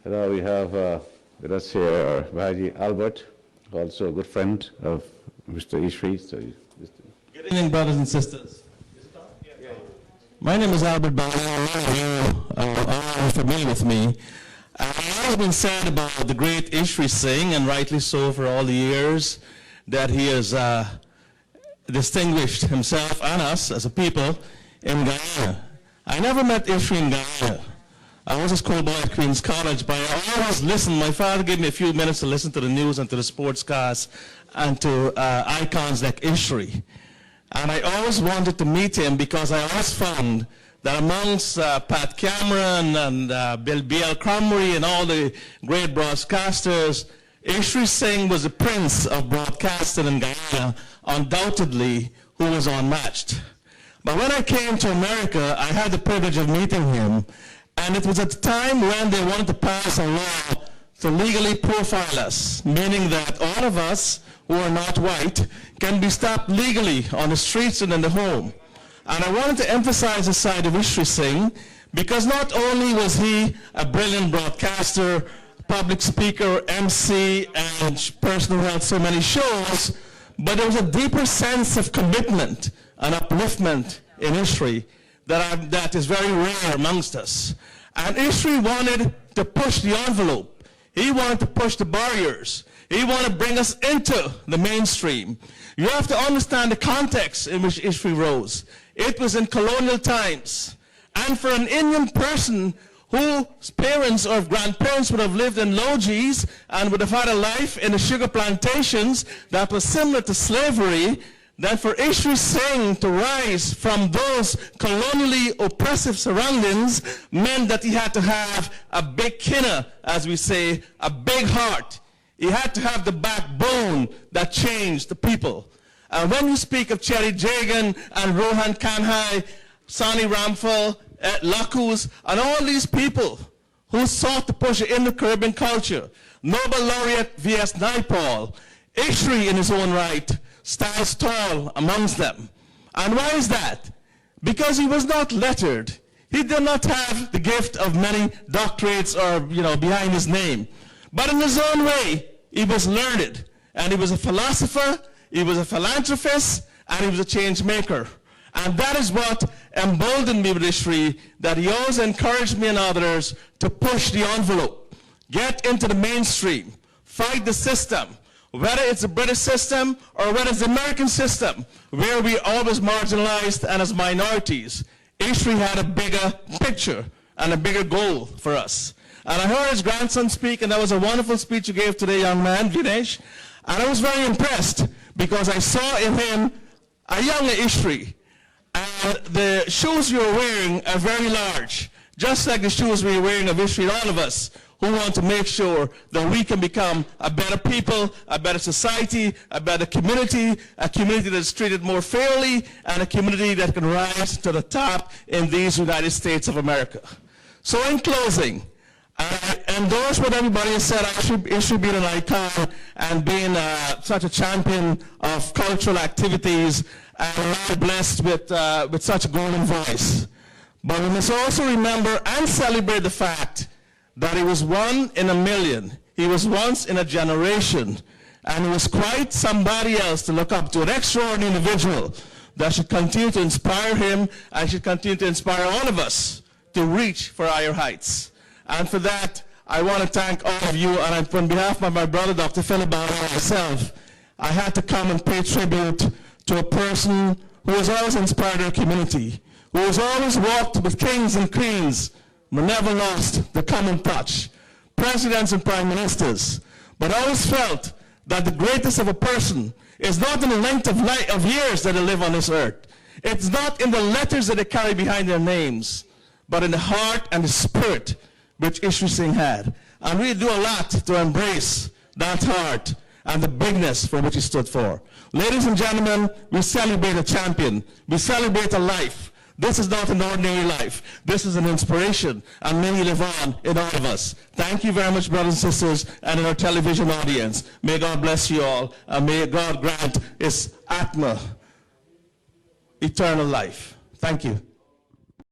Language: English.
Now we have with us here Bhaji Albert, also a good friend of Mr. Eshri. So, good evening, brothers and sisters. My name is Albert Baldeo. Many of you are familiar with me. A lot has been said about the great Eshri Singh, and rightly so, for all the years that he has distinguished himself and us as a people in Ghana. I never met Eshri in Ghana. I was a schoolboy at Queen's College, but I always listened. My father gave me a few minutes to listen to the news and to the sportscasts and to icons like Eshri. And I always wanted to meet him because I always found that amongst Pat Cameron and Bill B.L. Cromwell and all the great broadcasters, Eshri Singh was the prince of broadcasting in Ghana, undoubtedly, who was unmatched. But when I came to America, I had the privilege of meeting him. And it was at the time when they wanted to pass a law to legally profile us, meaning that all of us who are not white can be stopped legally on the streets and in the home. And I wanted to emphasize the side of Eshri Singh because not only was he a brilliant broadcaster, public speaker, MC, and person who had so many shows, but there was a deeper sense of commitment and upliftment in Eshri that is very rare amongst us. And Eshri wanted to push the envelope. He wanted to push the barriers. He wanted to bring us into the mainstream. You have to understand the context in which Eshri rose. It was in colonial times. And for an Indian person whose parents or grandparents would have lived in lodges and would have had a life in the sugar plantations that was similar to slavery, then for Eshri Singh to rise from those colonially oppressive surroundings meant that he had to have a big kinna, as we say, a big heart. He had to have the backbone that changed the people. And when you speak of Cherry Jagan and Rohan Kanhai, Sani Ramphal, Lakus, and all these people who sought to push the Indo-Caribbean culture, Nobel laureate V.S. Naipaul, Eshri in his own right stands tall amongst them. And why is that? Because he was not lettered. He did not have the gift of many doctorates or, behind his name. But in his own way, he was learned. And he was a philosopher, he was a philanthropist, and he was a change maker. And that is what emboldened me with Eshri, that he always encouraged me and others to push the envelope, get into the mainstream, fight the system, whether it's the British system or whether it's the American system, where we are always marginalized and as minorities. Eshri had a bigger picture and a bigger goal for us. And I heard his grandson speak, and that was a wonderful speech you gave today, young man, Vinesh. And I was very impressed because I saw in him a younger Eshri. And the shoes you're wearing are very large, just like the shoes we're wearing of Eshri, all of us who want to make sure that we can become a better people, a better society, a better community, a community that's treated more fairly, and a community that can rise to the top in these United States of America. So in closing, I endorse what everybody has said. Eshri being an icon and being such a champion of cultural activities, and I'm blessed with such a golden voice. But we must also remember and celebrate the fact that he was one in a million. He was once in a generation. And he was quite somebody else to look up to, an extraordinary individual that should continue to inspire him and should continue to inspire all of us to reach for higher heights. And for that, I want to thank all of you. And on behalf of my brother, Dr. Philip and myself, I had to come and pay tribute to a person who has always inspired our community, who has always walked with kings and queens, but never lost the common touch. Presidents and prime ministers, but always felt that the greatest of a person is not in the length of years that they live on this earth. It's not in the letters that they carry behind their names, but in the heart and the spirit which Eshri Singh had. And we do a lot to embrace that heart and the bigness for which he stood for. Ladies and gentlemen, we celebrate a champion. We celebrate a life. This is not an ordinary life. This is an inspiration, and may he live on in all of us. Thank you very much, brothers and sisters, and in our television audience. May God bless you all, and may God grant his Atma eternal life. Thank you.